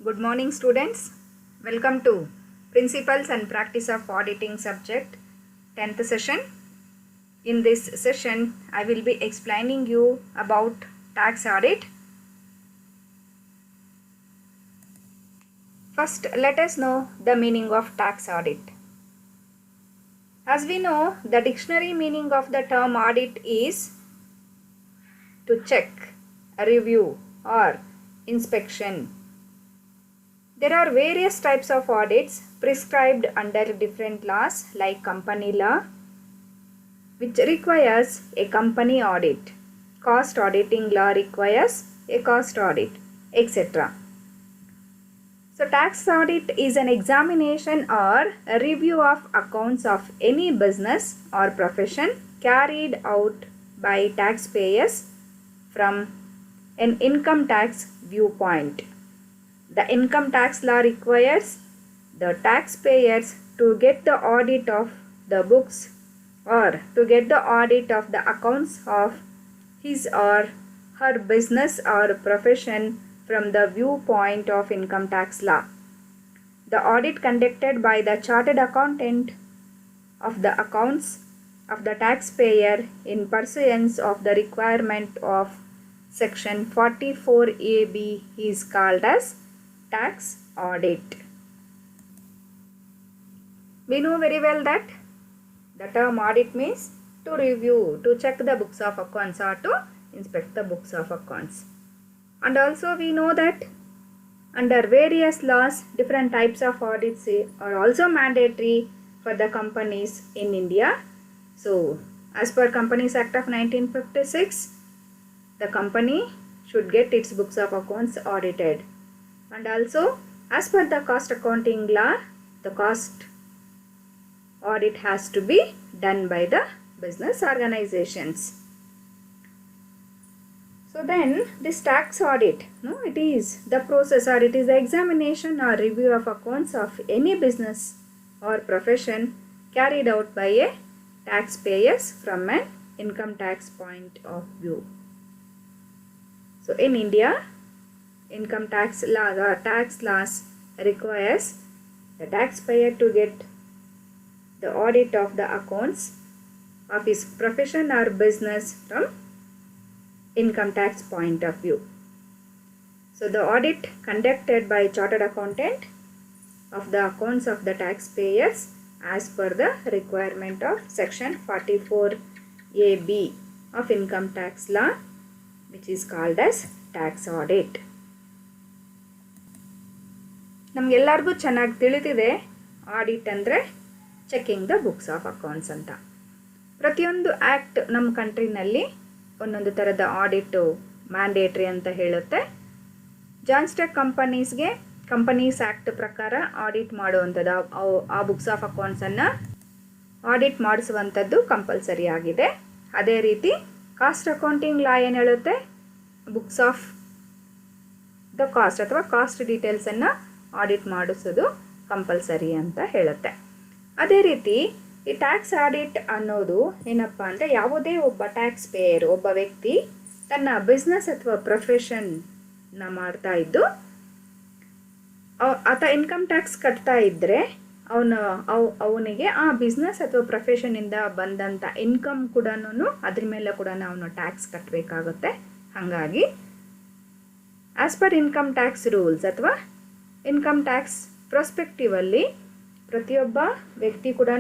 Good morning students. Welcome to Principles and Practice of Auditing subject 10th session. In this session I will be explaining you about tax audit. First let us know the meaning of tax audit. As we know, the dictionary meaning of the term audit is to check, review or inspection. There are various types of audits prescribed under different laws like company law, which requires a company audit. Cost auditing law requires a cost audit, etc. So tax audit is an examination or a review of accounts of any business or profession carried out by taxpayers from an income tax viewpoint. The income tax law requires the taxpayers to get the audit of the books or to get the audit of the accounts of his or her business or profession from the viewpoint of income tax law. The audit conducted by the chartered accountant of the accounts of the taxpayer in pursuance of the requirement of section 44AB is called as tax audit. We know very well that the term audit means to review, to check the books of accounts or to inspect the books of accounts. And also we know that under various laws, different types of audits are also mandatory for the companies in India. So, as per Companies Act of 1956, the company should get its books of accounts audited. And also, as per the cost accounting law, the cost audit has to be done by the business organizations. So then this tax audit, it is the process or it is the examination or review of accounts of any business or profession carried out by a taxpayers from an income tax point of view. So in India, income tax laws or tax laws requires the taxpayer to get the audit of the accounts of his profession or business from income tax point of view. So the audit conducted by chartered accountant of the accounts of the taxpayers as per the requirement of section 44AB of income tax law, which is called as tax audit. ನಮಗೆಲ್ಲರಿಗೂ ಚೆನ್ನಾಗಿ ತಿಳಿದಿದೆ audit ಅಂದರೆ checking the books of accounts ಅಂತ. ಪ್ರತಿಯೊಂದು act ನಮ್ಮ ಕಂಟ್ರಿನಲ್ಲಿ ಒಂದೊಂದು ಥರದ audit mandatory ಅಂತ ಹೇಳುತ್ತೆ. ಜಾನ್ಸ್ಟೆಕ್ ಕಂಪನೀಸ್ಗೆ ಕಂಪನೀಸ್ ಆ್ಯಕ್ಟ್ ಪ್ರಕಾರ ಆಡಿಟ್ ಮಾಡುವಂಥದ್ದು, ಆ ಬುಕ್ಸ್ ಆಫ್ ಅಕೌಂಟ್ಸನ್ನು ಆಡಿಟ್ ಮಾಡಿಸುವಂಥದ್ದು ಕಂಪಲ್ಸರಿ ಆಗಿದೆ. ಅದೇ ರೀತಿ ಕಾಸ್ಟ್ ಅಕೌಂಟಿಂಗ್ ಲಾ ಏನು ಹೇಳುತ್ತೆ, ಬುಕ್ಸ್ ಆಫ್ ದ ಕಾಸ್ಟ್ ಅಥವಾ ಕಾಸ್ಟ್ ಡೀಟೇಲ್ಸನ್ನು ಆಡಿಟ್ ಮಾಡಿಸೋದು ಕಂಪಲ್ಸರಿ ಅಂತ ಹೇಳುತ್ತೆ. ಅದೇ ರೀತಿ ಈ ಟ್ಯಾಕ್ಸ್ ಆಡಿಟ್ ಅನ್ನೋದು ಏನಪ್ಪ ಅಂದರೆ, ಯಾವುದೇ ಒಬ್ಬ ಟ್ಯಾಕ್ಸ್ ಪೇಯರ್, ಒಬ್ಬ ವ್ಯಕ್ತಿ ತನ್ನ ಬಿಸ್ನೆಸ್ ಅಥವಾ ಪ್ರೊಫೆಷನ್ನ ಮಾಡ್ತಾ ಇದ್ದು ಆತ ಇನ್ಕಮ್ ಟ್ಯಾಕ್ಸ್ ಕಟ್ತಾ ಇದ್ದರೆ ಅವನಿಗೆ ಆ ಬಿಸ್ನೆಸ್ ಅಥವಾ ಪ್ರೊಫೆಷನಿಂದ ಬಂದಂಥ ಇನ್ಕಮ್ ಕೂಡ ಅದ್ರ ಮೇಲೆ ಕೂಡ ಅವನು ಟ್ಯಾಕ್ಸ್ ಕಟ್ಟಬೇಕಾಗುತ್ತೆ. ಹಾಗಾಗಿ as per income tax rules ಅಥವಾ ಇನ್ಕಮ್ ಟ್ಯಾಕ್ಸ್ ಪ್ರೊಸ್ಪೆಕ್ಟಿವಲ್ಲಿ ಪ್ರತಿಯೊಬ್ಬ ವ್ಯಕ್ತಿ ಕೂಡ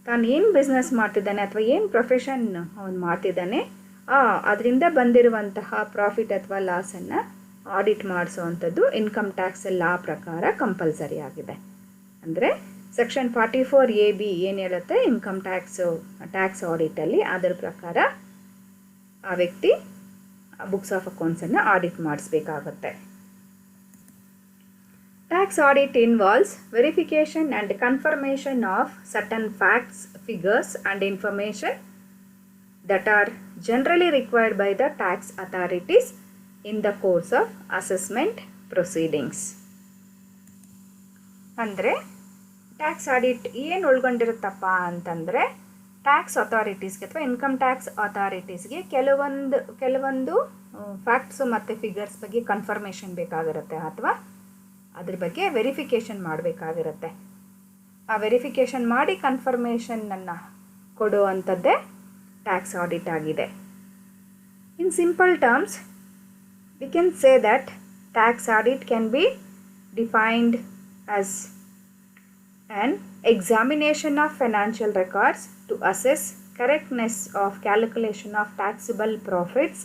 ತಾನು ಏನು ಬಿಸ್ನೆಸ್ ಮಾಡ್ತಿದ್ದಾನೆ ಅಥವಾ ಏನು ಪ್ರೊಫೆಷನ್ ಅವನು ಮಾಡ್ತಿದ್ದಾನೆ ಅದರಿಂದ ಬಂದಿರುವಂತಹ ಪ್ರಾಫಿಟ್ ಅಥವಾ ಲಾಸನ್ನು ಆಡಿಟ್ ಮಾಡಿಸೋವಂಥದ್ದು ಇನ್ಕಮ್ ಟ್ಯಾಕ್ಸ್ ಲಾ ಪ್ರಕಾರ ಕಂಪಲ್ಸರಿ ಆಗಿದೆ. ಅಂದರೆ ಸೆಕ್ಷನ್ 44AB ಏನು ಹೇಳುತ್ತೆ ಇನ್ಕಮ್ ಟ್ಯಾಕ್ಸ್ ಆಡಿಟಲ್ಲಿ, ಅದರ ಪ್ರಕಾರ ಆ ವ್ಯಕ್ತಿ ಬುಕ್ಸ್ ಆಫ್ ಅಕೌಂಟ್ಸನ್ನು ಆಡಿಟ್ ಮಾಡಿಸ್ಬೇಕಾಗುತ್ತೆ. Tax audit involves verification and confirmation of certain facts, figures and information that are generally required by the tax authorities in the course of assessment proceedings. ಅಂದರೆ tax audit ಏನು ಒಳಗೊಂಡಿರುತ್ತಪ್ಪ ಅಂತಂದರೆ, tax ಅಥಾರಿಟೀಸ್ಗೆ ಅಥವಾ income tax ಅಥಾರಿಟೀಸ್ಗೆ ಕೆಲವೊಂದು facts ಮತ್ತು figures ಬಗ್ಗೆ confirmation ಬೇಕಾಗಿರುತ್ತೆ ಅಥವಾ ಅದ್ರ ಬಗ್ಗೆ ವೆರಿಫಿಕೇಷನ್ ಮಾಡಬೇಕಾಗಿರುತ್ತೆ. ಆ ವೆರಿಫಿಕೇಷನ್ ಮಾಡಿ ಕನ್ಫರ್ಮೇಷನನ್ನು ಕೊಡುವಂಥದ್ದೇ ಟ್ಯಾಕ್ಸ್ ಆಡಿಟ್ ಆಗಿದೆ. In simple terms we can say that tax audit can be defined as an examination of financial records to assess correctness of calculation of taxable profits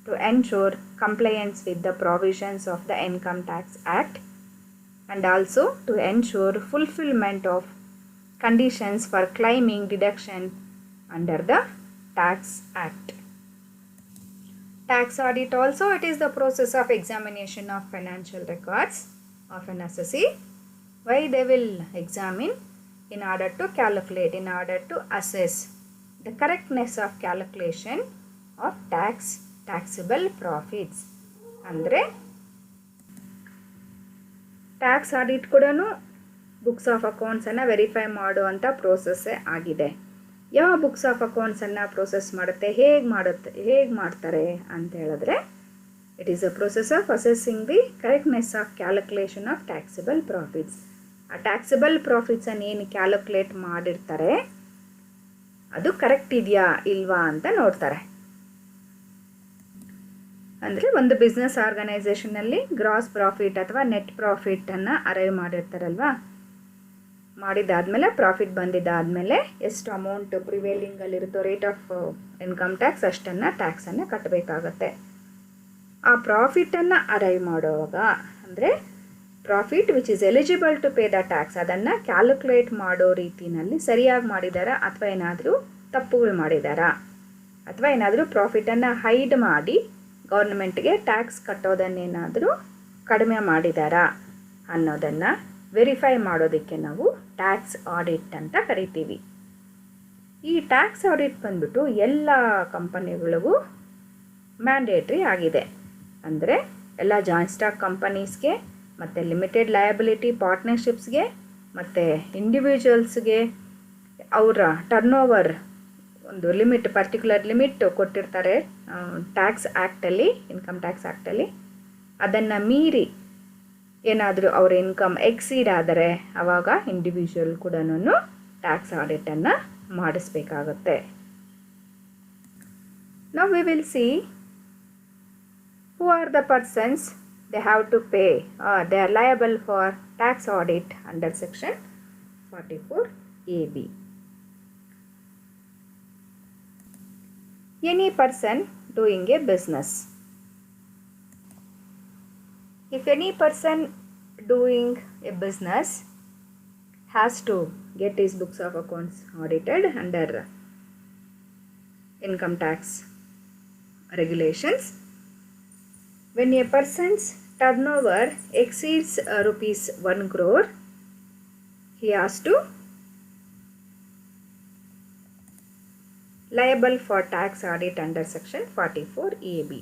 to ensure compliance with the provisions of the Income Tax Act and also to ensure fulfillment of conditions for claiming deduction under the Tax Act. Tax audit also, it is the process of examination of financial records of an assessee. Why they will examine? In order to calculate, in order to assess the correctness of calculation of taxable profits. ಅಂದರೆ tax audit ಕೂಡ books of ಅಕೌಂಟ್ಸನ್ನು verify ಮಾಡುವಂಥ ಪ್ರೋಸೆಸ್ಸೇ ಆಗಿದೆ. ಯಾವ books of ಅಕೌಂಟ್ಸನ್ನು process ಮಾಡುತ್ತೆ, ಹೇಗೆ ಮಾಡ್ತಾರೆ ಅಂತ ಹೇಳಿದ್ರೆ, it is a process of assessing the correctness of calculation of taxable profits. ಆ ಟ್ಯಾಕ್ಸಿಬಲ್ ಪ್ರಾಫಿಟ್ಸನ್ನು ಏನು ಕ್ಯಾಲ್ಕುಲೇಟ್ ಮಾಡಿರ್ತಾರೆ ಅದು ಕರೆಕ್ಟ್ ಇದೆಯಾ ಇಲ್ವಾ ಅಂತ ನೋಡ್ತಾರೆ. ಅಂದರೆ ಒಂದು ಬಿಸ್ನೆಸ್ ಆರ್ಗನೈಸೇಷನಲ್ಲಿ ಗ್ರಾಸ್ ಪ್ರಾಫಿಟ್ ಅಥವಾ ನೆಟ್ ಪ್ರಾಫಿಟನ್ನು ಅರೈವ್ ಮಾಡಿರ್ತಾರಲ್ವಾ, ಮಾಡಿದ್ದಾದಮೇಲೆ ಪ್ರಾಫಿಟ್ ಬಂದಿದ್ದಾದಮೇಲೆ ಎಷ್ಟು ಅಮೌಂಟ್ ಪ್ರಿವೇಲಿಂಗಲ್ಲಿರುತ್ತೋ ರೇಟ್ ಆಫ್ ಇನ್ಕಮ್ ಟ್ಯಾಕ್ಸ್ ಅಷ್ಟನ್ನು ಟ್ಯಾಕ್ಸನ್ನು ಕಟ್ಟಬೇಕಾಗತ್ತೆ. ಆ ಪ್ರಾಫಿಟನ್ನು ಅರೈವ್ ಮಾಡುವಾಗ ಅಂದರೆ profit which is eligible to pay the tax ಅದನ್ನು ಕ್ಯಾಲ್ಕುಲೇಟ್ ಮಾಡೋ ರೀತಿಯಲ್ಲಿ ಸರಿಯಾಗಿ ಮಾಡಿದಾರಾ ಅಥವಾ ಏನಾದರೂ ತಪ್ಪುಗಳು ಮಾಡಿದಾರಾ ಅಥವಾ ಏನಾದರೂ ಪ್ರಾಫಿಟನ್ನು ಹೈಡ್ ಮಾಡಿ ಗೌರ್ಮೆಂಟ್ಗೆ ಟ್ಯಾಕ್ಸ್ ಕಟ್ಟೋದನ್ನೇನಾದರೂ ಕಡಿಮೆ ಮಾಡಿದಾರಾ ಅನ್ನೋದನ್ನು ವೆರಿಫೈ ಮಾಡೋದಕ್ಕೆ ನಾವು ಟ್ಯಾಕ್ಸ್ ಆಡಿಟ್ ಅಂತ ಕರಿತೀವಿ. ಈ ಟ್ಯಾಕ್ಸ್ ಆಡಿಟ್ ಬಂದ್ಬಿಟ್ಟು ಎಲ್ಲ ಕಂಪನಿಗಳಿಗೂ ಮ್ಯಾಂಡೇಟ್ರಿ ಆಗಿದೆ. ಅಂದರೆ ಎಲ್ಲ ಜಾಯಿಂಟ್ ಸ್ಟಾಕ್ ಕಂಪನೀಸ್ಗೆ ಮತ್ತು ಲಿಮಿಟೆಡ್ ಲಯಬಿಲಿಟಿ ಪಾರ್ಟ್ನರ್ಶಿಪ್ಸ್ಗೆ ಮತ್ತು ಇಂಡಿವಿಜುವಲ್ಸ್ಗೆ ಅವರ ಟರ್ನೋವರ್ ಒಂದು ಲಿಮಿಟ್, ಪರ್ಟಿಕ್ಯುಲರ್ ಲಿಮಿಟ್ ಕೊಟ್ಟಿರ್ತಾರೆ ಟ್ಯಾಕ್ಸ್ ಆ್ಯಕ್ಟಲ್ಲಿ, ಇನ್ಕಮ್ ಟ್ಯಾಕ್ಸ್ ಆ್ಯಕ್ಟಲ್ಲಿ. ಅದನ್ನು ಮೀರಿ ಏನಾದರೂ ಅವರ ಇನ್ಕಮ್ ಎಕ್ಸೀಡ್ ಆದರೆ ಆವಾಗ ಇಂಡಿವಿಜುವಲ್ ಕೂಡ tax ಆಡಿಟನ್ನು ಮಾಡಿಸ್ಬೇಕಾಗತ್ತೆ. Now we will see who are the persons they have to pay or they are liable for tax audit under section 44AB. Any person doing a business. If any person doing a business has to get his books of accounts audited under income tax regulations, when a person's turnover exceeds rupees 1 crore, he has to liable for tax audit under section 44AB.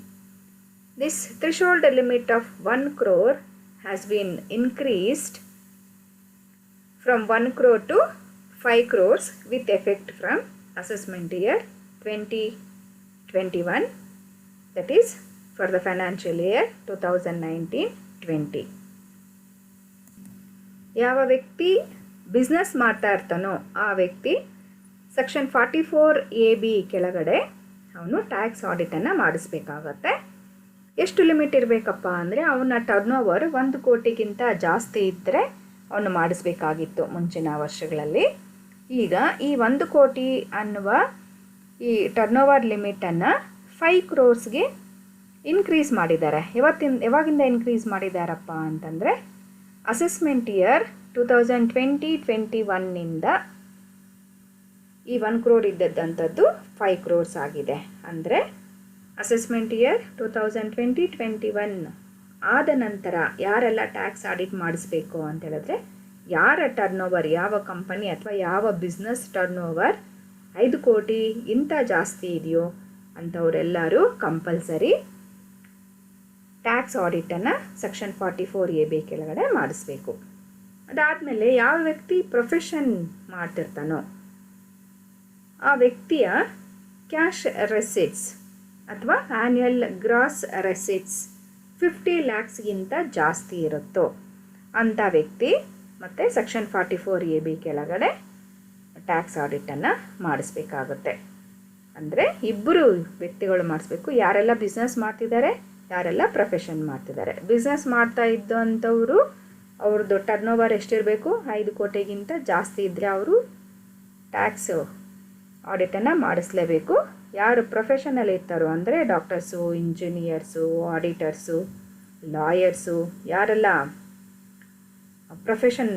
This threshold limit of 1 crore has been increased from 1 crore to 5 crores with effect from assessment year 2021, that is for the financial year 2019-20. ಯಾವ ವ್ಯಕ್ತಿ business ಮಾಡ್ತಾ ಇರ್ತಾನೋ ಆ ವ್ಯಕ್ತಿ section 44AB ಕೆಳಗಡೆ ಅವನು tax ಆಡಿಟನ್ನು ಮಾಡಿಸ್ಬೇಕಾಗತ್ತೆ. ಎಷ್ಟು limit ಇರಬೇಕಪ್ಪ ಅಂದರೆ ಅವನ ಟರ್ನೋವರ್ 1 ಕೋಟಿಗಿಂತ ಜಾಸ್ತಿ ಇದ್ದರೆ ಅವನು ಮಾಡಿಸ್ಬೇಕಾಗಿತ್ತು ಮುಂಚಿನ ವರ್ಷಗಳಲ್ಲಿ. ಈಗ ಈ 1 ಕೋಟಿ ಅನ್ನುವ ಈ ಟರ್ನೋವರ್ ಲಿಮಿಟನ್ನು 5 ಕ್ರೋರ್ಸ್ಗೆ ಇನ್ಕ್ರೀಸ್ ಮಾಡಿದ್ದಾರೆ. ಯಾವಾಗಿಂದ ಇನ್ಕ್ರೀಸ್ ಮಾಡಿದ್ದಾರಪ್ಪ ಅಂತಂದರೆ ಅಸೆಸ್ಮೆಂಟ್ ಇಯರ್ 2020-21ನಿಂದ ಈ 1 ಕ್ರೋರ್ ಇದ್ದದ್ದಂಥದ್ದು 5 ಕ್ರೋರ್ಸ್ ಆಗಿದೆ. ಅಂದರೆ ಅಸೆಸ್ಮೆಂಟ್ ಇಯರ್ 2020-21 ಆದ ನಂತರ ಯಾರೆಲ್ಲ ಟ್ಯಾಕ್ಸ್ ಆಡಿಟ್ ಮಾಡಿಸ್ಬೇಕು ಅಂತ ಹೇಳಿದ್ರೆ, ಯಾರ ಟರ್ನೋವರ್, ಯಾವ ಕಂಪನಿ ಅಥವಾ ಯಾವ ಬಿಸ್ನೆಸ್ ಟರ್ನೋವರ್ 5 ಕೋಟಿ ಇಂಥ ಜಾಸ್ತಿ ಇದೆಯೋ ಅಂಥವರೆಲ್ಲರೂ ಕಂಪಲ್ಸರಿ ಟ್ಯಾಕ್ಸ್ ಆಡಿಟನ್ನು ಸೆಕ್ಷನ್ 44AB ಕೆಳಗಡೆ ಮಾಡಿಸ್ಬೇಕು. ಅದಾದಮೇಲೆ ಯಾವ ವ್ಯಕ್ತಿ ಪ್ರೊಫೆಷನ್ ಮಾಡ್ತಿರ್ತಾನೋ ಆ ವ್ಯಕ್ತಿಯ ಕ್ಯಾಶ್ ರೆಸಿಟ್ಸ್ ಅಥವಾ ಆ್ಯನ್ಯುಯಲ್ ಗ್ರಾಸ್ ರೆಸಿಟ್ಸ್ 50 ಲ್ಯಾಕ್ಸ್ಗಿಂತ ಜಾಸ್ತಿ ಇರುತ್ತೋ ಅಂಥ ವ್ಯಕ್ತಿ ಮತ್ತು ಸೆಕ್ಷನ್ 44AB ಕೆಳಗಡೆ ಟ್ಯಾಕ್ಸ್ ಆಡಿಟನ್ನು ಮಾಡಿಸ್ಬೇಕಾಗುತ್ತೆ. ಅಂದರೆ ಇಬ್ಬರು ವ್ಯಕ್ತಿಗಳು ಮಾಡಿಸ್ಬೇಕು. ಯಾರೆಲ್ಲ ಬಿಸ್ನೆಸ್ ಮಾಡ್ತಿದ್ದಾರೆ, ಯಾರೆಲ್ಲ ಪ್ರೊಫೆಷನ್ ಮಾಡ್ತಿದ್ದಾರೆ. ಬಿಸ್ನೆಸ್ ಮಾಡ್ತಾ ಇದ್ದಂಥವರು ಅವ್ರದ್ದು ಟರ್ನ್ ಓವರ್ ಎಷ್ಟಿರಬೇಕು, 5 ಕೋಟಿಗಿಂತ ಜಾಸ್ತಿ ಇದ್ದರೆ ಅವರು ಟ್ಯಾಕ್ಸ್ ಆಡಿಟನ್ನು ಮಾಡಿಸ್ಲೇಬೇಕು. ಯಾರು ಪ್ರೊಫೆಷನಲ್ಲಿ ಇರ್ತಾರೋ ಅಂದರೆ ಡಾಕ್ಟರ್ಸು, ಇಂಜಿನಿಯರ್ಸು, ಆಡಿಟರ್ಸು, ಲಾಯರ್ಸು, ಯಾರೆಲ್ಲ ಪ್ರೊಫೆಷನ್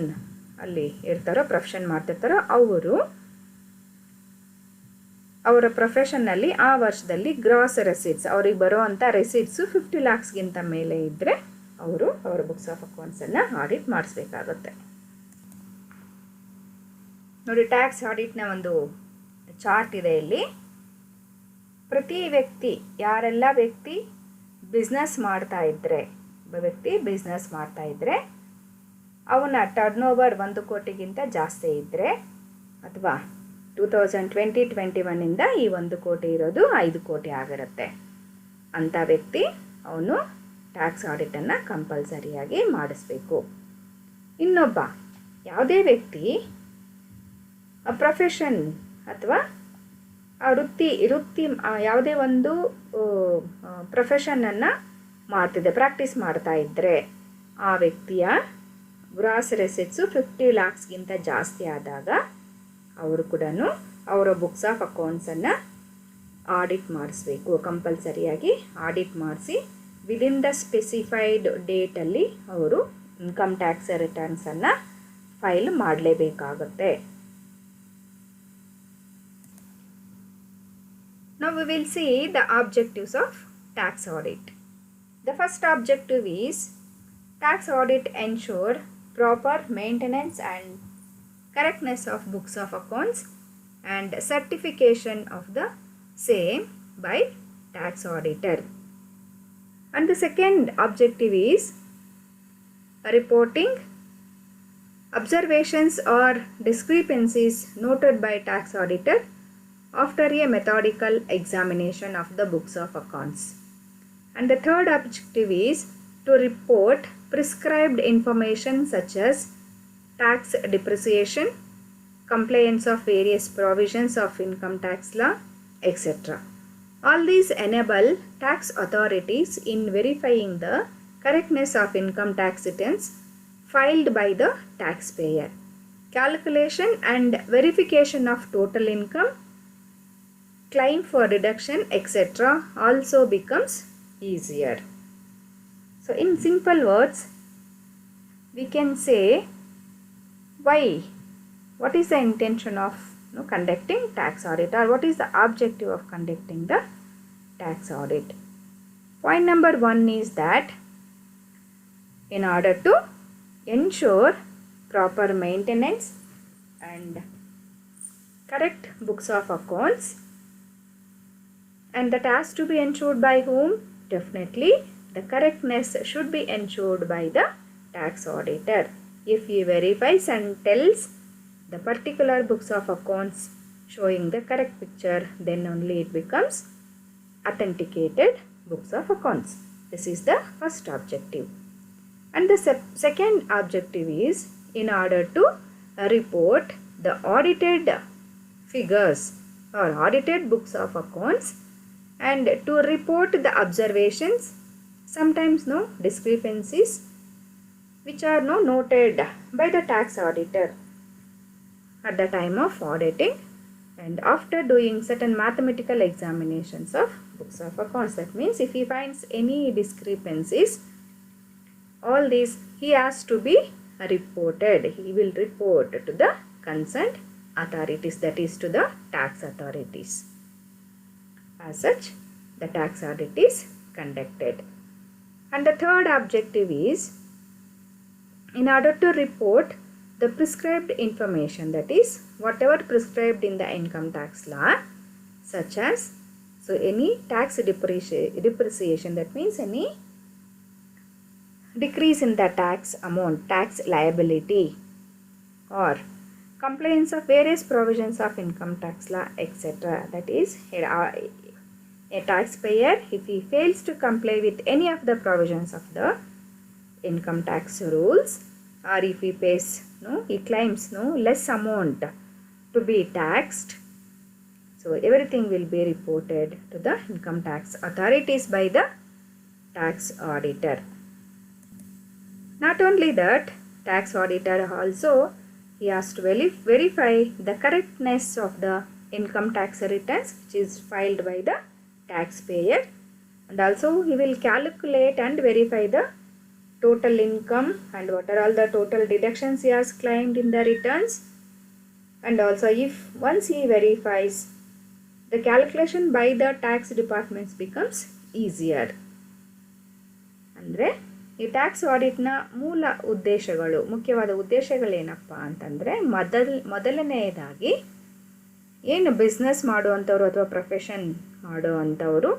ಅಲ್ಲಿ ಇರ್ತಾರೋ, ಪ್ರೊಫೆಷನ್ ಮಾಡ್ತಿರ್ತಾರೋ ಅವರು ಅವರ ಪ್ರೊಫೆಷನ್ನಲ್ಲಿ ಆ ವರ್ಷದಲ್ಲಿ ಗ್ರಾಸ್ ರೆಸಿಟ್ಸ್, ಅವ್ರಿಗೆ ಬರೋ ಅಂಥ ರೆಸಿಟ್ಸು 50 lakhsಗಿಂತ ಮೇಲೆ ಇದ್ದರೆ ಅವರು ಅವರ ಬುಕ್ಸ್ ಆಫ್ ಅಕೌಂಟ್ಸನ್ನು ಆಡಿಟ್ ಮಾಡಿಸ್ಬೇಕಾಗುತ್ತೆ. ನೋಡಿ, ಟ್ಯಾಕ್ಸ್ ಆಡಿಟ್ನ ಒಂದು ಚಾರ್ಟ್ ಇದೆ ಇಲ್ಲಿ. ಪ್ರತಿ ವ್ಯಕ್ತಿ, ಯಾರೆಲ್ಲ ವ್ಯಕ್ತಿ ಬಿಸ್ನೆಸ್ ಮಾಡ್ತಾ ಇದ್ದರೆ, ಒಬ್ಬ ವ್ಯಕ್ತಿ ಬಿಸ್ನೆಸ್ ಮಾಡ್ತಾ ಇದ್ದರೆ ಅವನ ಟರ್ನ್ ಓವರ್ 1 ಕೋಟಿಗಿಂತ ಜಾಸ್ತಿ ಇದ್ದರೆ, ಅಥವಾ 2020-21 ಈ 1 ಕೋಟಿ ಇರೋದು 5 ಕೋಟಿ ಆಗಿರುತ್ತೆ, ಅಂಥ ವ್ಯಕ್ತಿ ಅವನು ಟ್ಯಾಕ್ಸ್ ಆಡಿಟನ್ನು ಕಂಪಲ್ಸರಿಯಾಗಿ ಮಾಡಿಸ್ಬೇಕು. ಇನ್ನೊಬ್ಬ ಯಾವುದೇ ವ್ಯಕ್ತಿ ಪ್ರೊಫೆಷನ್ ಅಥವಾ ವೃತ್ತಿ ಯಾವುದೇ ಒಂದು ಪ್ರೊಫೆಷನನ್ನು ಮಾಡ್ತಿದ್ದೆ, ಪ್ರಾಕ್ಟೀಸ್ ಮಾಡ್ತಾ ಇದ್ದರೆ ಆ ವ್ಯಕ್ತಿಯ ಗ್ರಾಸ್ ರೆಸಿಟ್ಸು 50 lakhsಗಿಂತ ಜಾಸ್ತಿ ಆದಾಗ ಅವರು ಕೂಡ ಅವರ ಬುಕ್ಸ್ ಆಫ್ ಅಕೌಂಟ್ಸನ್ನು ಆಡಿಟ್ ಮಾಡಿಸ್ಬೇಕು. ಕಂಪಲ್ಸರಿಯಾಗಿ ಆಡಿಟ್ ಮಾಡಿಸಿ ವಿದಿನ್ ದ ಸ್ಪೆಸಿಫೈಡ್ ಡೇಟಲ್ಲಿ ಅವರು ಇನ್ಕಮ್ ಟ್ಯಾಕ್ಸ್ ರಿಟರ್ನ್ಸನ್ನು ಫೈಲ್ ಮಾಡಲೇಬೇಕಾಗುತ್ತೆ. Now we will see the objectives of tax audit. The first objective is tax audit ensure proper maintenance and correctness of books of accounts and certification of the same by tax auditor. And the second objective is reporting observations or discrepancies noted by tax auditor after a methodical examination of the books of accounts. And the third objective is to report prescribed information such as tax depreciation, compliance of various provisions of income tax law, etc. All these enable tax authorities in verifying the correctness of income tax returns filed by the taxpayer. Calculation and verification of total income, claim for deduction, etc. also becomes easier. So in simple words, we can say why, what is the intention of conducting tax audit, or what is the objective of conducting the tax audit. Point number 1 is that in order to ensure proper maintenance and correct books of accounts, and that has to be ensured by whom? Definitely the correctness should be ensured by the tax auditor. If he verifies and tells the particular books of accounts showing the correct picture, then only it becomes authenticated books of accounts. This is the first objective. And the second objective is in order to report the audited figures or audited books of accounts, and to report the observations, sometimes discrepancies which are noted by the tax auditor at the time of auditing and after doing certain mathematical examinations of books of accounts. That means if he finds any discrepancies, all these he has to be reported. He will report to the concerned authorities, that is to the tax authorities. As such, the tax audit is conducted. And the third objective is in order to report the prescribed information, that is whatever prescribed in the income tax law, such as any tax depreciation, that means any decrease in the tax amount, tax liability, or compliance of various provisions of income tax law, etc. That is, a taxpayer, if he fails to comply with any of the provisions of the income tax rules, or if he pays, he claims less amount to be taxed, so everything will be reported to the income tax authorities by the tax auditor. Not only that, tax auditor also, he has to verify the correctness of the income tax returns which is filed by the taxpayer, and also he will calculate and verify the total income and what are all the total deductions he has claimed in the returns. And also, if once he verifies, the calculation by the tax departments becomes easier. ಅಂದರೆ ಈ tax ಆಡಿಟ್ನ ಮೂಲ ಉದ್ದೇಶಗಳು, ಮುಖ್ಯವಾದ ಉದ್ದೇಶಗಳೇನಪ್ಪ ಅಂತಂದರೆ, ಮೊದಲನೆಯದಾಗಿ ಏನು business ಮಾಡುವಂಥವ್ರು ಅಥವಾ profession ಮಾಡುವಂಥವರು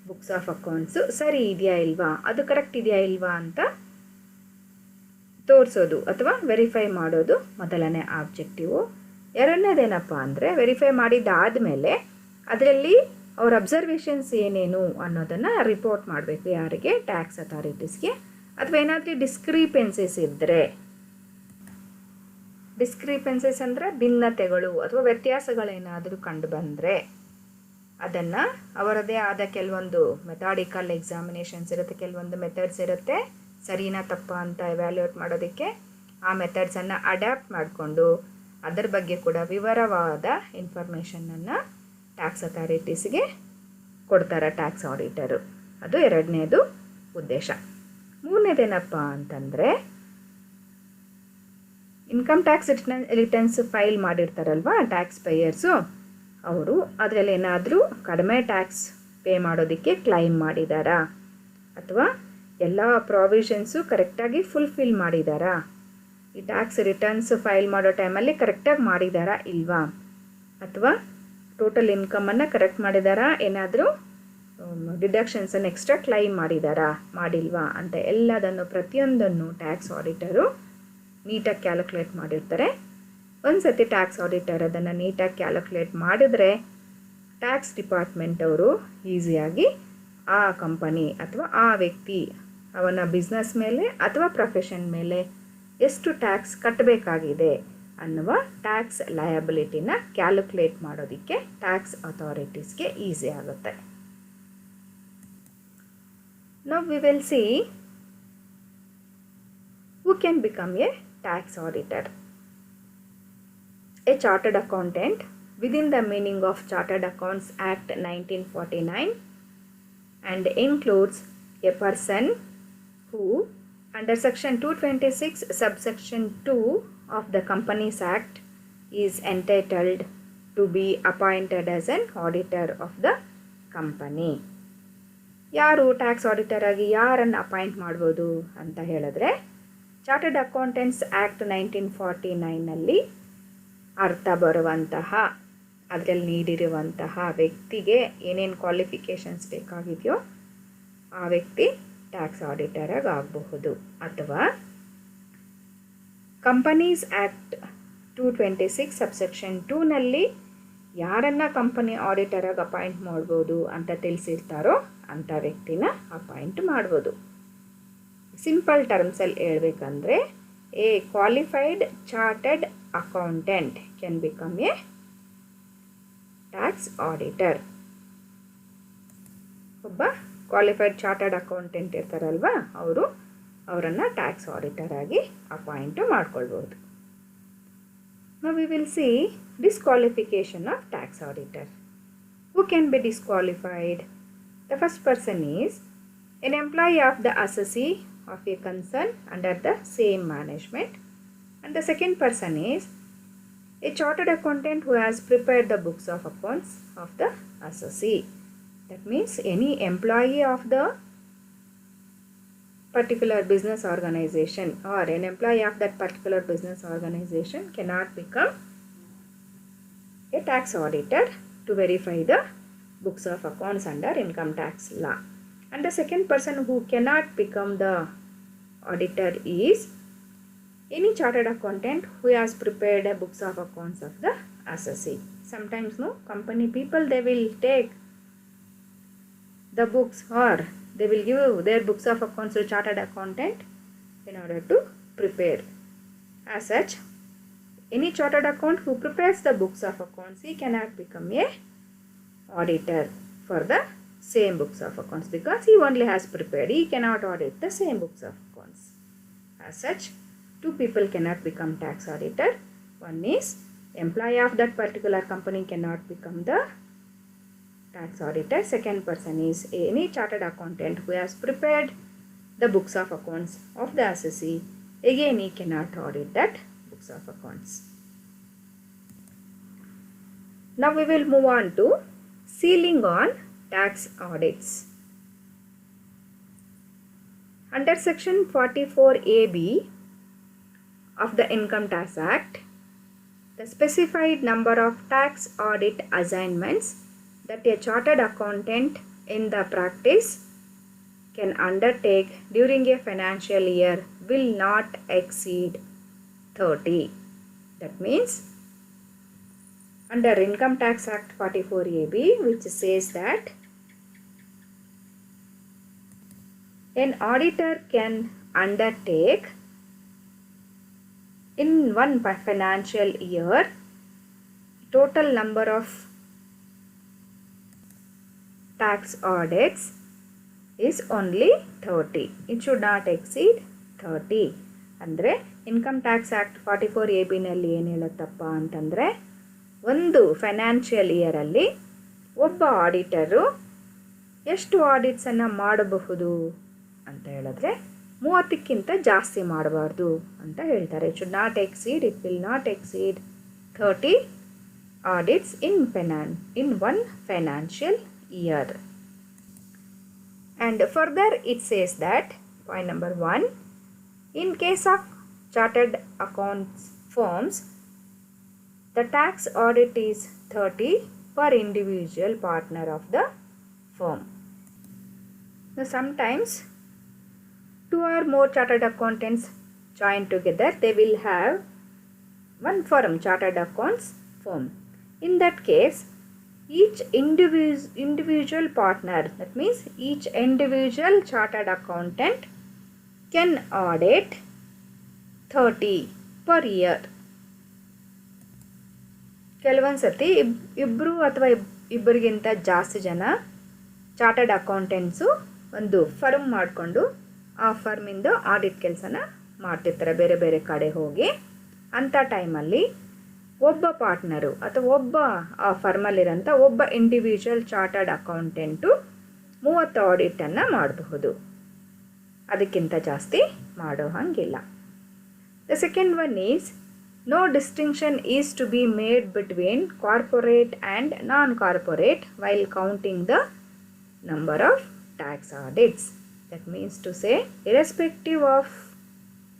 books of accounts ಸರಿ ಇದೆಯಾ ಇಲ್ವಾ, ಅದು ಕರೆಕ್ಟ್ ಇದೆಯಾ ಇಲ್ವಾ ಅಂತ ತೋರಿಸೋದು ಅಥವಾ ವೆರಿಫೈ ಮಾಡೋದು ಮೊದಲನೇ ಆಬ್ಜೆಕ್ಟಿವು. ಎರಡನೇದೇನಪ್ಪ ಅಂದರೆ, ವೆರಿಫೈ ಮಾಡಿದ್ದಾದಮೇಲೆ ಅದರಲ್ಲಿ ಅವ್ರ ಅಬ್ಸರ್ವೇಷನ್ಸ್ ಏನೇನು ಅನ್ನೋದನ್ನು ರಿಪೋರ್ಟ್ ಮಾಡಬೇಕು. ಯಾರಿಗೆ? ಟ್ಯಾಕ್ಸ್ ಅಥಾರಿಟೀಸ್ಗೆ. ಅಥವಾ ಏನಾದರೂ ಡಿಸ್ಕ್ರಿಪೆನ್ಸೀಸ್ ಇದ್ದರೆ, ಡಿಸ್ಕ್ರಿಪೆನ್ಸೀಸ್ ಅಂದರೆ ಭಿನ್ನತೆಗಳು ಅಥವಾ ವ್ಯತ್ಯಾಸಗಳೇನಾದರೂ ಕಂಡು ಬಂದರೆ ಅದನ್ನು ಅವರದೇ ಆದ ಕೆಲವೊಂದು ಮೆಥಾಡಿಕಲ್ ಎಕ್ಸಾಮಿನೇಷನ್ಸ್ ಇರುತ್ತೆ, ಕೆಲವೊಂದು ಮೆಥಡ್ಸ್ ಇರುತ್ತೆ ಸರಿನಾ ತಪ್ಪಾ ಅಂತ ಎವ್ಯಾಲ್ಯೂಯೇಟ್ ಮಾಡೋದಕ್ಕೆ. ಆ ಮೆಥಡ್ಸನ್ನು ಅಡ್ಯಾಪ್ಟ್ ಮಾಡಿಕೊಂಡು ಅದರ ಬಗ್ಗೆ ಕೂಡ ವಿವರವಾದ ಇನ್ಫಾರ್ಮೇಷನನ್ನು ಟ್ಯಾಕ್ಸ್ ಅಥಾರಿಟೀಸ್ಗೆ ಕೊಡ್ತಾರೆ ಟ್ಯಾಕ್ಸ್ ಆಡಿಟರು. ಅದು ಎರಡನೇದು ಉದ್ದೇಶ. ಮೂರನೇದೇನಪ್ಪ ಅಂತಂದರೆ, ಇನ್ಕಮ್ ಟ್ಯಾಕ್ಸ್ ರಿಟರ್ನ್ಸ್ ಫೈಲ್ ಮಾಡಿರ್ತಾರಲ್ವ ಟ್ಯಾಕ್ಸ್ ಪೇಯರ್ಸು, ಅವರು ಅದರಲ್ಲಿ ಏನಾದರೂ ಕಡಿಮೆ ಟ್ಯಾಕ್ಸ್ ಪೇ ಮಾಡೋದಕ್ಕೆ ಕ್ಲೈಮ್ ಮಾಡಿದಾರಾ, ಅಥವಾ ಎಲ್ಲ ಪ್ರಾವಿಷನ್ಸು ಕರೆಕ್ಟಾಗಿ ಫುಲ್ಫಿಲ್ ಮಾಡಿದಾರಾ, ಈ ಟ್ಯಾಕ್ಸ್ ರಿಟರ್ನ್ಸ್ ಫೈಲ್ ಮಾಡೋ ಟೈಮಲ್ಲಿ ಕರೆಕ್ಟಾಗಿ ಮಾಡಿದಾರಾ ಇಲ್ವಾ, ಅಥವಾ ಟೋಟಲ್ ಇನ್ಕಮನ್ನು ಕರೆಕ್ಟ್ ಮಾಡಿದಾರಾ, ಏನಾದರೂ ಡಿಡಕ್ಷನ್ಸನ್ನು ಎಕ್ಸ್ಟ್ರಾ ಕ್ಲೈಮ್ ಮಾಡಿದಾರಾ ಮಾಡಿಲ್ವಾ ಅಂತ ಎಲ್ಲದನ್ನು ಪ್ರತಿಯೊಂದನ್ನು ಟ್ಯಾಕ್ಸ್ ಆಡಿಟರು ನೀಟಾಗಿ ಕ್ಯಾಲ್ಕುಲೇಟ್ ಮಾಡಿರ್ತಾರೆ. ಒಂದು ಸತಿ ಟ್ಯಾಕ್ಸ್ ಆಡಿಟರ್ ಅದನ್ನು ನೀಟಾಗಿ ಕ್ಯಾಲ್ಕುಲೇಟ್ ಮಾಡಿದ್ರೆ ಟ್ಯಾಕ್ಸ್ ಡಿಪಾರ್ಟ್ಮೆಂಟ್ ಅವರು ಈಸಿಯಾಗಿ ಆ ಕಂಪನಿ ಅಥವಾ ಆ ವ್ಯಕ್ತಿ ಅವನ ಬಿಸ್ನೆಸ್ ಮೇಲೆ ಅಥವಾ ಪ್ರೊಫೆಷನ್ ಮೇಲೆ ಎಷ್ಟು ಟ್ಯಾಕ್ಸ್ ಕಟ್ಟಬೇಕಾಗಿದೆ ಅನ್ನುವ ಟ್ಯಾಕ್ಸ್ ಲಯಬಿಲಿಟಿನ ಕ್ಯಾಲ್ಕುಲೇಟ್ ಮಾಡೋದಕ್ಕೆ ಟ್ಯಾಕ್ಸ್ ಅಥಾರಿಟೀಸ್ಗೆ ಈಸಿ ಆಗುತ್ತೆ. Now we will see who can become a tax auditor. A chartered accountant within the meaning of Chartered Accounts Act 1949 and includes a person who under section 226 subsection 2 of the Companies Act is entitled to be appointed as an auditor of the company. ಯಾರು tax auditor ಆಗಿ ಯಾರನ್ನು appoint ಮಾಡ್ಬೋದು ಅಂತ ಹೇಳಿದ್ರೆ, chartered accountants act 1949ನಲ್ಲಿ ಅರ್ಥ ಬರುವಂತಹ, ಅದರಲ್ಲಿ ನೀಡಿರುವಂತಹ ವ್ಯಕ್ತಿಗೆ ಏನೇನು ಕ್ವಾಲಿಫಿಕೇಷನ್ಸ್ ಬೇಕಾಗಿದೆಯೋ ಆ ವ್ಯಕ್ತಿ ಟ್ಯಾಕ್ಸ್ ಆಡಿಟರ್ ಆಗಿ ಆಗಬಹುದು. ಅಥವಾ ಕಂಪನೀಸ್ ಆ್ಯಕ್ಟ್ 226 ಸಬ್ಸೆಕ್ಷನ್ 2ನಲ್ಲಿ ಯಾರನ್ನು ಕಂಪನಿ ಆಡಿಟರಾಗಿ ಅಪಾಯಿಂಟ್ ಮಾಡ್ಬೋದು ಅಂತ ತಿಳಿಸಿರ್ತಾರೋ ಅಂಥ ವ್ಯಕ್ತಿನ ಅಪಾಯಿಂಟ್ ಮಾಡ್ಬೋದು. ಸಿಂಪಲ್ ಟರ್ಮ್ಸಲ್ಲಿ ಹೇಳ್ಬೇಕಂದ್ರೆ, A qualified chartered accountant can become A tax auditor. ಒಬ್ಬ ಕ್ವಾಲಿಫೈಡ್ ಚಾರ್ಟರ್ಡ್ ಅಕೌಂಟೆಂಟ್ ಇರ್ತಾರಲ್ವ, ಅವರನ್ನು ಟ್ಯಾಕ್ಸ್ ಆಡಿಟರ್ ಆಗಿ ಅಪಾಯಿಂಟ್ ಮಾಡ್ಕೊಳ್ಬೋದು. Now we will see disqualification of tax auditor. Who can be disqualified? The first person is an employee of the assessee of a concern under the same management, and the second person is a chartered accountant who has prepared the books of accounts of the assessee. That means any employee of the particular business organization or an employee of that particular business organization cannot become a tax auditor to verify the books of accounts under income tax law. And the second person who cannot become the auditor is any chartered accountant who has prepared a books of accounts of the assessee. Sometimes company people, they will take the books or they will give their books of accounts to chartered accountant in order to prepare As such, any chartered accountant who prepares the books of accounts, he cannot become a auditor for the same books of accounts because he only has prepared. He cannot audit the same books of accounts. As such, two people cannot become tax auditor. One is employee of that particular company cannot become the tax auditor. Second person is any chartered accountant who has prepared the books of accounts of the assessee. Again, he cannot audit that books of accounts. Now we will move on to sealing on tax audits. Under section 44AB of the Income Tax Act, the specified number of tax audit assignments that a chartered accountant in the practice can undertake during a financial year will not exceed 30. That means under Income Tax Act 44AB, which says that an auditor can undertake in one financial year total number of tax audits is only 30. It should not exceed 30. ಅಂದರೆ income tax act 44AB ನಲ್ಲಿ ಏನು ಹೇಳುತ್ತಪ್ಪ ಅಂತಂದರೆ ಒಂದು financial ಇಯರಲ್ಲಿ ಒಬ್ಬ auditor ಎಷ್ಟು ಆಡಿಟ್ಸನ್ನು ಮಾಡಬಹುದು ಅಂತ ಹೇಳಿದ್ರೆ 30ಕ್ಕಿಂತ ಜಾಸ್ತಿ ಮಾಡಬಾರ್ದು ಅಂತ ಹೇಳ್ತಾರೆ. It should not exceed, it will not exceed 30 audits in one financial year. And further it says that point number 1, in case of chartered accounts firms, the tax audit is 30 per individual partner of the firm. Now sometimes two or more chartered accountants join together, they will have one firm, chartered accounts firm. In that case, each individual partner, that means each individual chartered accountant can audit 30 per year. ಕೆಲವೊಂದು ಸತಿ ಇಬ್ಬರು ಅಥವಾ ಇಬ್ಬರಿಗಿಂತ ಜಾಸ್ತಿ ಜನ chartered accountants ಒಂದು firm ಮಾಡಿಕೊಂಡು ಆ ಫರ್ಮಿಂದ audit ಕೆಲಸನ ಮಾಡ್ತಿರ್ತಾರೆ ಬೇರೆ ಬೇರೆ ಕಡೆ ಹೋಗಿ. ಅಂಥ ಟೈಮಲ್ಲಿ ಒಬ್ಬ ಪಾರ್ಟ್ನರು ಅಥವಾ ಒಬ್ಬ ಆ ಫರ್ಮಲ್ಲಿರೋಂಥ ಒಬ್ಬ ಇಂಡಿವಿಜುವಲ್ ಚಾರ್ಟರ್ಡ್ ಅಕೌಂಟೆಂಟು 30 ಆಡಿಟನ್ನು ಮಾಡಬಹುದು, ಅದಕ್ಕಿಂತ ಜಾಸ್ತಿ ಮಾಡೋ ಹಾಗಿಲ್ಲ. The second one is no distinction is to be made between corporate and non-corporate while counting the number of tax audits. That means to say, irrespective of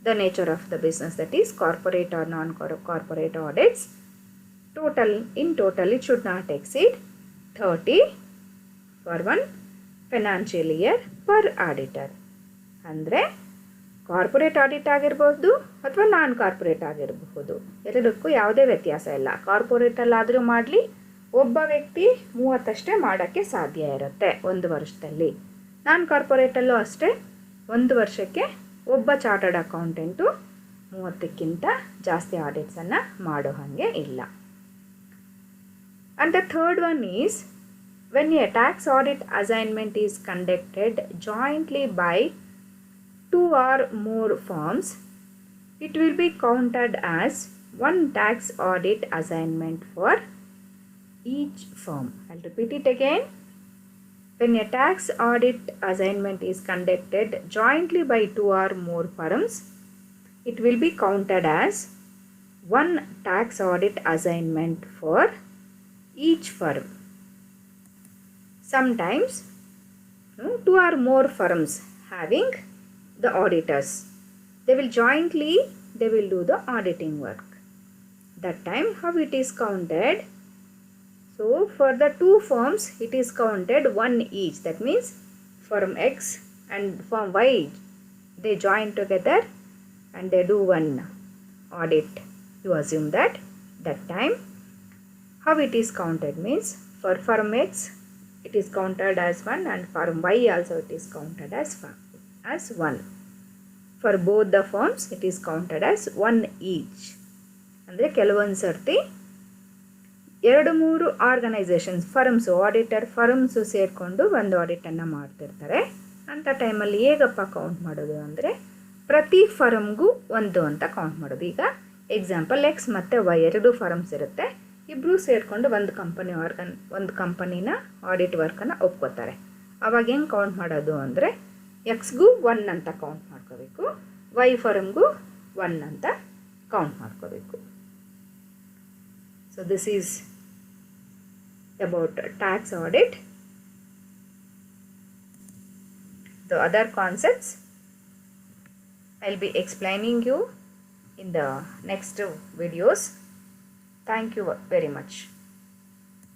the nature of the business, that is corporate or non-corporate audits, in total it should not exceed 30 for one financial year per auditor. ಅಂದರೆ corporate audit ಆಗಿರ್ಬೋದು ಅಥವಾ ನಾನ್ corporate ಆಗಿರಬಹುದು, ಎರಡಕ್ಕೂ ಯಾವುದೇ ವ್ಯತ್ಯಾಸ ಇಲ್ಲ. ಕಾರ್ಪೊರೇಟಲ್ಲಾದರೂ ಮಾಡಲಿ ಒಬ್ಬ ವ್ಯಕ್ತಿ 30 ಅಷ್ಟೇ ಮಾಡೋಕ್ಕೆ ಸಾಧ್ಯ ಇರುತ್ತೆ ಒಂದು ವರ್ಷದಲ್ಲಿ. ನಾನ್ ಕಾರ್ಪೊರೇಟಲ್ಲೂ ಅಷ್ಟೇ 1 ವರ್ಷಕ್ಕೆ ಒಬ್ಬ ಚಾರ್ಟರ್ಡ್ ಅಕೌಂಟೆಂಟು 30ಕ್ಕಿಂತ ಜಾಸ್ತಿ ಆಡಿಟ್ಸನ್ನು ಮಾಡೋ ಹಾಗೆ ಇಲ್ಲ. And the third one is when a tax audit assignment is conducted jointly by 2 or more firms, it will be counted as one tax audit assignment for each firm. I'll repeat it again. When a tax audit assignment is conducted jointly by 2 or more firms, it will be counted as one tax audit assignment for each firm. Sometimes 2 or more firms having the auditors, they will do the auditing work. That time how it is counted? So for the 2 firms it is counted 1 each. That means firm X and firm Y, they join together and they do one audit. You assume that time how it is counted means for firm X it is counted as 1 and firm Y also it is counted as 1. For both the firms it is counted as 1 each. ಅಂದರೆ ಕೆಲವೊಂದು ಸರ್ತಿ 2-3 organisations ಫರ್ಮ್ಸು auditor ಫರ್ಮ್ಸು ಸೇರಿಕೊಂಡು ಒಂದು ಆಡಿಟನ್ನು ಮಾಡ್ತಿರ್ತಾರೆ. ಅಂಥ ಟೈಮಲ್ಲಿ ಹೇಗಪ್ಪ count ಮಾಡೋದು ಅಂದರೆ ಪ್ರತಿ ಫರ್ಮ್ಗೂ ಒಂದು ಅಂತ ಕೌಂಟ್ ಮಾಡೋದು. ಈಗ ಎಕ್ಸಾಂಪಲ್ ಎಕ್ಸ್ ಮತ್ತು ವೈ 2 ಫರ್ಮ್ಸ್ ಇರುತ್ತೆ. ಇಬ್ಬರು ಸೇರಿಕೊಂಡು ಒಂದು ಕಂಪನಿನ ಆಡಿಟ್ ವರ್ಕನ್ನು ಒಪ್ಕೋತಾರೆ. ಅವಾಗ ಹೆಂಗೆ ಕೌಂಟ್ ಮಾಡೋದು ಅಂದರೆ ಎಕ್ಸ್ಗೂ 1 ಅಂತ ಕೌಂಟ್ ಮಾಡ್ಕೋಬೇಕು, ವೈ ಫರ್ಮ್ಗೂ 1 ಅಂತ ಕೌಂಟ್ ಮಾಡ್ಕೋಬೇಕು. So this is about tax audit. The other concepts I'll be explaining you in the next videos. Thank you very much.